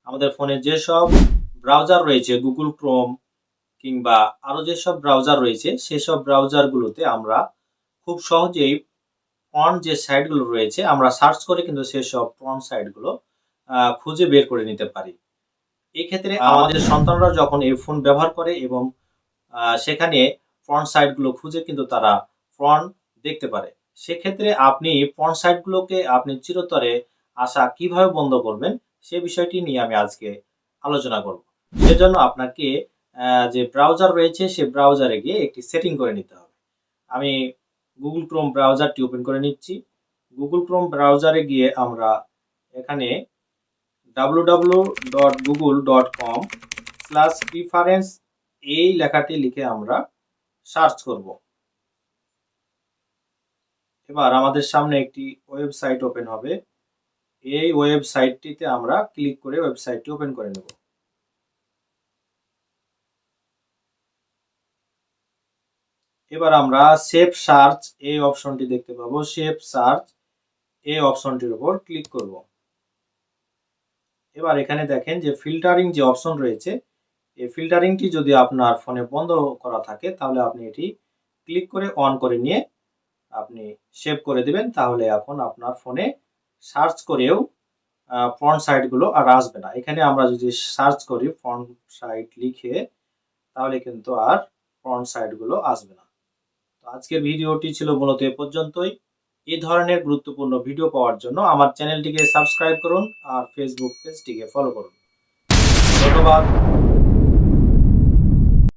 আমাদের ফোনে যেসব ব্রাউজার রয়েছে গুগল ক্রোম কিংবা আরও যেসব ব্রাউজার রয়েছে সেসব ব্রাউজারগুলোতে আমরা খুব সহজেই পর্ন যে সাইটগুলো রয়েছে আমরা সার্চ করে কিন্তু সেসব পর্ন সাইটগুলো খুঁজে বের করে নিতে পারি। এক্ষেত্রে আমাদের সন্তানরা যখন এই ফোন ব্যবহার করে এবং সেখানে পর্ন সাইটগুলো খুঁজে কিন্তু তারা পর্ন দেখতে পারে। সেক্ষেত্রে আপনি পর্ন সাইটগুলোকে আপনি চিরতরে আসা কিভাবে বন্ধ করবেন সে বিষয়টি নিয়ে আমি আজকে আলোচনা করব। সেজন্য আপনাকে যে ব্রাউজার রয়েছে সে ব্রাউজারে গিয়ে একটি সেটিং করে নিতে হবে। আমি গুগল ক্রোম ব্রাউজারটি ওপেন করে নিচ্ছি। গুগল ক্রোম ব্রাউজারে গিয়ে আমরা এখানে www.google.com/preference এই লেখাটি লিখে আমরা সার্চ করব। এবার আমাদের সামনে একটি ওয়েবসাইট ওপেন হবে। এই ওয়েবসাইটটিতে আমরা ক্লিক করে ওয়েবসাইটটি ওপেন করে নেব। এবার আমরা সেভ সার্চ এই অপশনটি দেখতে পাবো। সেভ সার্চ এই অপশনটির উপর ক্লিক করব। এবার এখানে দেখেন যে ফিল্টারিং যে অপশন রয়েছে এই ফিল্টারিংটি যদি আপনার ফোনে বন্ধ করা থাকে তাহলে আপনি এটি ক্লিক করে অন করে নিয়ে আপনি সেভ করে দিবেন। তাহলে এখন আপনার ফোনে সার্চ করেও পর্ন সাইটগুলো আর আসবে না। এখানে আমরা যদি সার্চ করি পর্ন সাইট লিখে তাহলে কিন্তু আর পর্ন সাইটগুলো আসবে না। তো আজকের ভিডিওটি ছিল মূলত এ পর্যন্তই। এই ধরনের গুরুত্বপূর্ণ ভিডিও পাওয়ার জন্য আমার চ্যানেলটিকে সাবস্ক্রাইব করুন আর ফেসবুক পেজটিকে ফলো করুন। ধন্যবাদ।